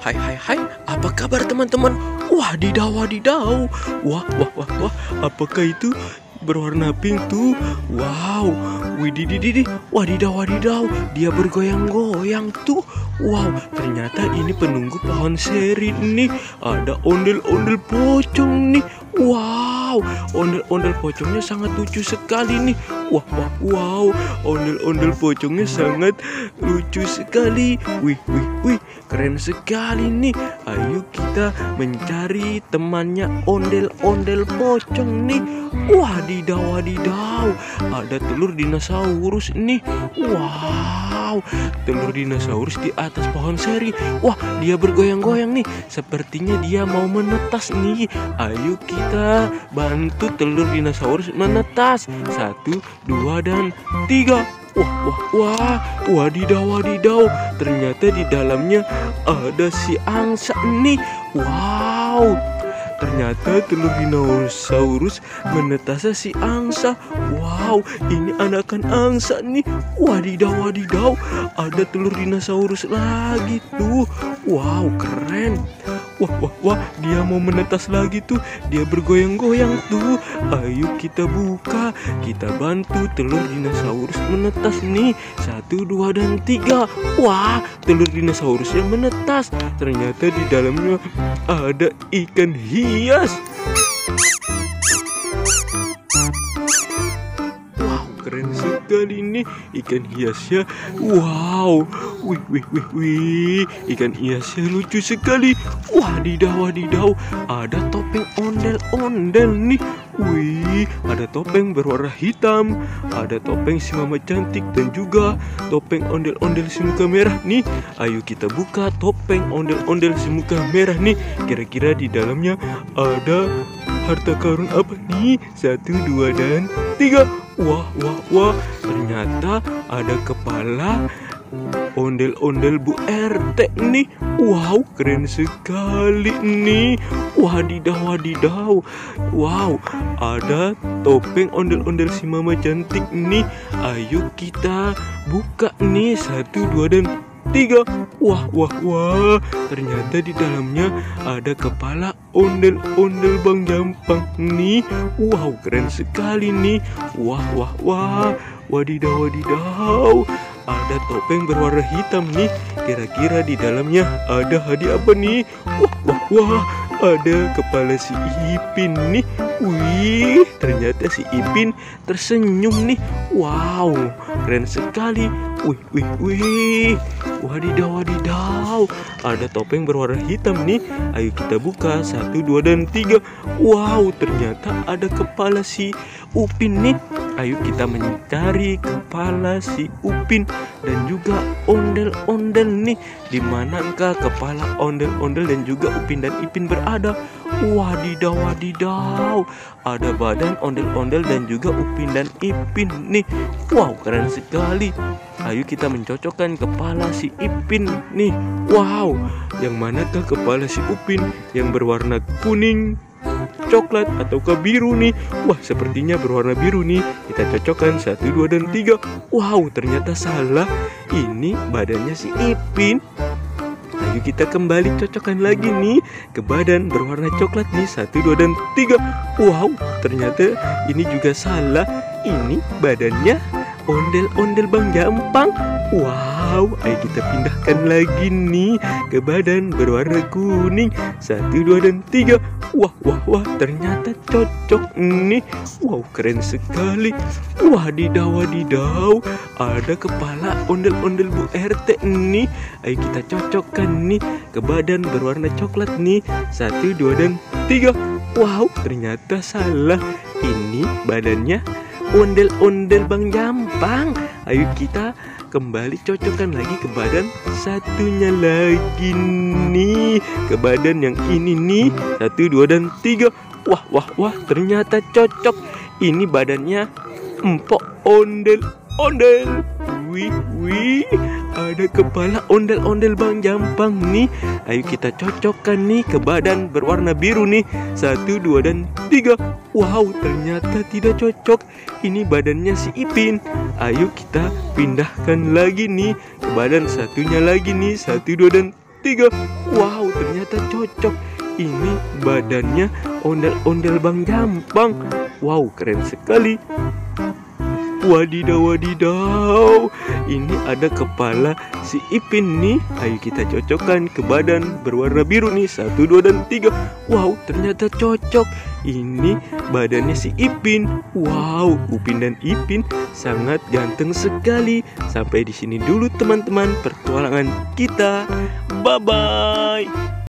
Hai hai hai, apa kabar teman-teman? Wadidaw wadidaw. Wah, apakah itu berwarna pink tuh? Wow, wididididih, wadidaw wadidaw, dia bergoyang-goyang tuh. Wow, ternyata ini penunggu pohon seri nih. Ada ondel-ondel pocong nih. Wow, ondel-ondel pocongnya sangat lucu sekali nih. Wow, ondel-ondel pocongnya sangat lucu sekali. Wih, keren sekali nih. Ayo kita mencari temannya ondel-ondel pocong nih. Wadidaw, ada telur dinosaurus nih. Wow, telur dinosaurus di atas pohon seri. Wah, dia bergoyang-goyang nih. Sepertinya dia mau menetas nih. Ayo kita bantu telur dinosaurus menetas. 1, 2, dan 3. Wadidaw. Ternyata di dalamnya ada si angsa nih. Wow, ternyata telur dinosaurus menetas si angsa. Wow, ini anakan angsa nih. Wadidaw, ada telur dinosaurus lagi tuh. Wow, keren. Wah, dia mau menetas lagi tuh. Dia bergoyang-goyang tuh. Ayo kita buka. Kita bantu telur dinosaurus menetas nih. 1, 2, dan 3. Wah, telur dinosaurus yang menetas. Ternyata di dalamnya ada ikan hias. Wow, keren sekali nih ikan hiasnya. Wow, wih, ikan hiasnya lucu sekali. Wadidaw, ada topeng ondel-ondel nih. Wih, ada topeng berwarna hitam, ada topeng si mama cantik, dan juga topeng ondel-ondel si muka merah nih. Ayo kita buka topeng ondel-ondel si muka merah nih. Kira-kira di dalamnya ada harta karun apa nih? 1, 2, dan 3. Wah, ternyata ada kepala ondel-ondel Bu RT nih. Wow, keren sekali nih. Wadidaw. Wow, ada topeng ondel-ondel si mama cantik nih. Ayo kita buka nih. 1, 2, dan 3. Wah, ternyata di dalamnya ada kepala ondel-ondel Bang Jampang nih. Wow, keren sekali nih. Wah, wadidaw. Ada topeng berwarna hitam nih. Kira-kira di dalamnya ada hadiah apa nih? Wah, ada kepala si Ipin nih. Wih, ternyata si Ipin tersenyum nih. Wow, keren sekali. Wih. Wadidaw. Ada topeng berwarna hitam nih. Ayo kita buka. 1, 2, dan 3. Wow, ternyata ada kepala si Upin nih. Ayo kita mencari kepala si Upin dan juga ondel-ondel nih. Di manakah kepala ondel-ondel dan juga Upin dan Ipin berada? Wadidaw. Ada badan ondel-ondel dan juga Upin dan Ipin nih. Wow, keren sekali. Ayo kita mencocokkan kepala si Ipin nih. Wow, yang manakah kepala si Upin? Yang berwarna kuning, coklat, ataukah biru nih? Wah, sepertinya berwarna biru nih. Kita cocokkan. 1, 2, dan 3. Wow, ternyata salah. Ini badannya si Ipin. Ayo kita kembali cocokkan lagi nih ke badan berwarna coklat nih. 1, 2, dan 3. Wow, ternyata ini juga salah. Ini badannya ondel-ondel Bang Jampang. Wow, ayo kita pindahkan lagi nih ke badan berwarna kuning. 1, 2, dan 3. Wah, ternyata cocok nih. Wow, keren sekali. Wadidaw. Ada kepala ondel-ondel Bu RT nih. Ayo kita cocokkan nih ke badan berwarna coklat nih. 1, 2, dan 3. Wow, ternyata salah. Ini badannya ondel-ondel Bang Jampang. Ayo kita kembali cocokkan lagi ke badan satunya lagi nih. Ke badan yang ini nih. 1, 2, dan 3. Wah, ternyata cocok. Ini badannya empok ondel-ondel. Wih, ada kepala ondel-ondel Bang Jampang nih. Ayo kita cocokkan nih ke badan berwarna biru nih. 1, 2, dan 3. Wow, ternyata tidak cocok. Ini badannya si Ipin. Ayo kita pindahkan lagi nih ke badan satunya lagi nih. 1, 2, dan 3. Wow, ternyata cocok. Ini badannya ondel-ondel Bang Jampang. Wow, keren sekali. Wadidaw, wadidaw. Ini ada kepala si Ipin nih. Ayo kita cocokkan ke badan berwarna biru nih. 1, 2, dan 3. Wow, ternyata cocok. Ini badannya si Ipin. Wow, Upin dan Ipin sangat ganteng sekali. Sampai di sini dulu teman-teman pertualangan kita. Bye-bye.